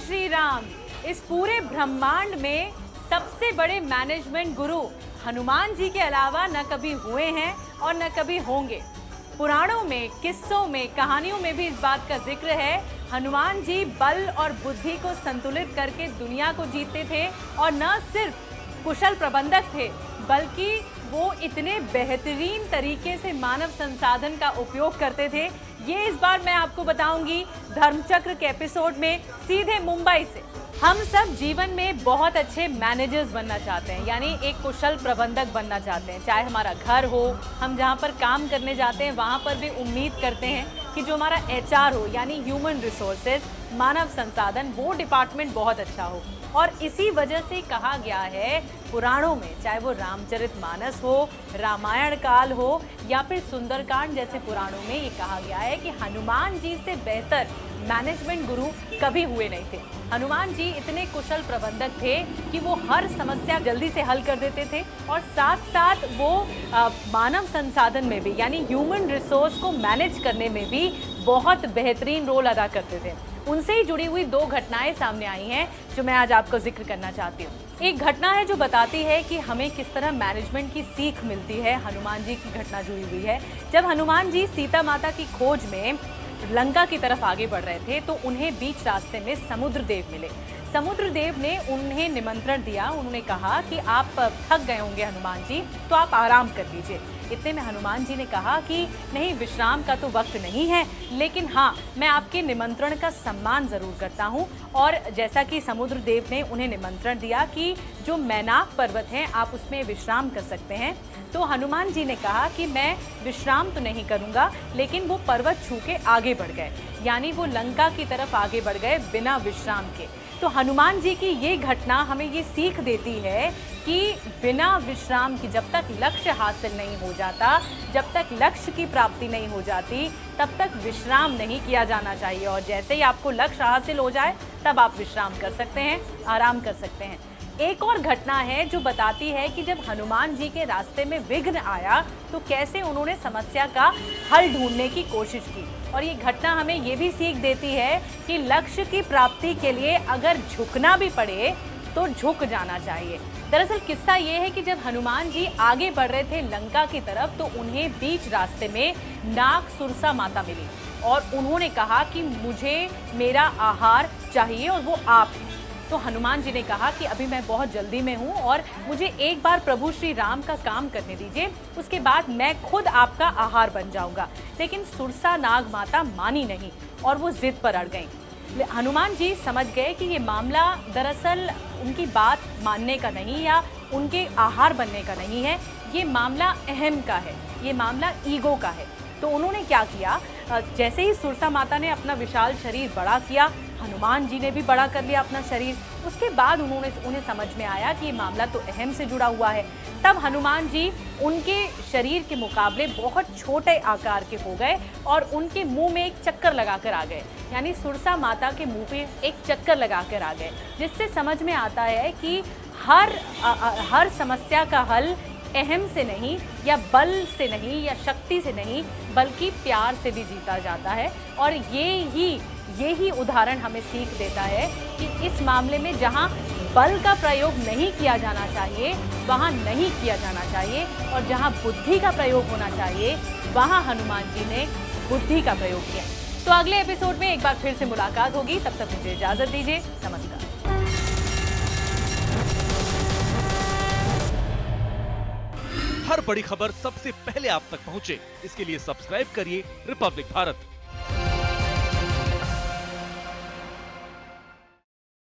श्री राम। इस पूरे ब्रह्मांड में सबसे बड़े मैनेजमेंट गुरु हनुमान जी के अलावा न कभी हुए हैं और न कभी होंगे। पुराणों में, किस्सों में, कहानियों में भी इस बात का जिक्र है। हनुमान जी बल और बुद्धि को संतुलित करके दुनिया को जीतते थे और न सिर्फ कुशल प्रबंधक थे, बल्कि वो इतने बेहतरीन तरीके से मानव संसाधन का उपयोग करते थे। ये इस बार मैं आपको बताऊंगी धर्मचक्र के एपिसोड में, सीधे मुंबई से। हम सब जीवन में बहुत अच्छे मैनेजर्स बनना चाहते हैं, यानी एक कुशल प्रबंधक बनना चाहते हैं। चाहे हमारा घर हो, हम जहाँ पर काम करने जाते हैं वहाँ पर भी उम्मीद करते हैं कि जो हमारा HR हो, यानी ह्यूमन रिसोर्सेज, मानव संसाधन, वो डिपार्टमेंट बहुत अच्छा हो। और इसी वजह से कहा गया है पुराणों में, चाहे वो रामचरितमानस हो, रामायण काल हो या फिर सुंदरकांड जैसे पुराणों में, ये कहा गया है कि हनुमान जी से बेहतर मैनेजमेंट गुरु कभी हुए नहीं थे। हनुमान जी इतने कुशल प्रबंधक थे कि वो हर समस्या जल्दी से हल कर देते थे और साथ साथ वो मानव संसाधन में भी, यानी ह्यूमन रिसोर्स को मैनेज करने में भी बहुत बेहतरीन रोल अदा करते थे। उनसे ही जुड़ी हुई 2 घटनाएं सामने आई हैं जो मैं आज आपको जिक्र करना चाहती हूँ। एक घटना है जो बताती है कि हमें किस तरह मैनेजमेंट की सीख मिलती है। हनुमान जी की घटना जुड़ी हुई है। जब हनुमान जी सीता माता की खोज में लंका की तरफ आगे बढ़ रहे थे तो उन्हें बीच रास्ते में समुद्र देव मिले। समुद्र देव ने उन्हें निमंत्रण दिया। उन्होंने कहा कि आप थक गए होंगे हनुमान जी, तो आप आराम कर लीजिए। इतने में हनुमान जी ने कहा कि नहीं, विश्राम का तो वक्त नहीं है, लेकिन हाँ, मैं आपके निमंत्रण का सम्मान ज़रूर करता हूँ। और जैसा कि समुद्र देव ने उन्हें निमंत्रण दिया कि जो मैनाक पर्वत हैं आप उसमें विश्राम कर सकते हैं, तो हनुमान जी ने कहा कि मैं विश्राम तो नहीं करूँगा, लेकिन वो पर्वत छू के आगे बढ़ गए, यानी वो लंका की तरफ आगे बढ़ गए बिना विश्राम के। तो हनुमान जी की ये घटना हमें ये सीख देती है कि बिना विश्राम की, जब तक लक्ष्य हासिल नहीं हो जाता, जब तक लक्ष्य की प्राप्ति नहीं हो जाती, तब तक विश्राम नहीं किया जाना चाहिए। और जैसे ही आपको लक्ष्य हासिल हो जाए तब आप विश्राम कर सकते हैं, आराम कर सकते हैं। एक और घटना है जो बताती है कि जब हनुमान जी के रास्ते में विघ्न आया तो कैसे उन्होंने समस्या का हल ढूंढने की कोशिश की। और ये घटना हमें ये भी सीख देती है कि लक्ष्य की प्राप्ति के लिए अगर झुकना भी पड़े तो झुक जाना चाहिए। दरअसल किस्सा ये है कि जब हनुमान जी आगे बढ़ रहे थे लंका की तरफ तो उन्हें बीच रास्ते में नाग सुरसा माता मिली और उन्होंने कहा कि मुझे मेरा आहार चाहिए और वो आप हैं। तो हनुमान जी ने कहा कि अभी मैं बहुत जल्दी में हूँ और मुझे एक बार प्रभु श्री राम का काम करने दीजिए, उसके बाद मैं खुद आपका आहार बन जाऊंगा। लेकिन सुरसा नाग माता मानी नहीं और वो जिद पर अड़ गई। हनुमान जी समझ गए कि ये मामला दरअसल उनकी बात मानने का नहीं या उनके आहार बनने का नहीं है, ये मामला अहम का है, ये मामला ईगो का है। तो उन्होंने क्या किया, जैसे ही सुरसा माता ने अपना विशाल शरीर बड़ा किया, हनुमान जी ने भी बड़ा कर लिया अपना शरीर। उसके बाद उन्हें समझ में आया कि ये मामला तो अहम से जुड़ा हुआ है। तब हनुमान जी उनके शरीर के मुकाबले बहुत छोटे आकार के हो गए और उनके मुंह में एक चक्कर लगाकर आ गए, यानी सुरसा माता के मुंह पे एक चक्कर लगाकर आ गए। जिससे समझ में आता है कि हर समस्या का हल अहम से नहीं या बल से नहीं या शक्ति से नहीं, बल्कि प्यार से भी जीता जाता है। और ये ही उदाहरण हमें सीख देता है कि इस मामले में जहां बल का प्रयोग नहीं किया जाना चाहिए वहां नहीं किया जाना चाहिए, और जहां बुद्धि का प्रयोग होना चाहिए वहां हनुमान जी ने बुद्धि का प्रयोग किया। तो अगले एपिसोड में एक बार फिर से मुलाकात होगी, तब तक मुझे इजाजत दीजिए। नमस्कार। हर बड़ी खबर सबसे पहले आप तक पहुंचे, इसके लिए सब्सक्राइब करिए रिपब्लिक भारत।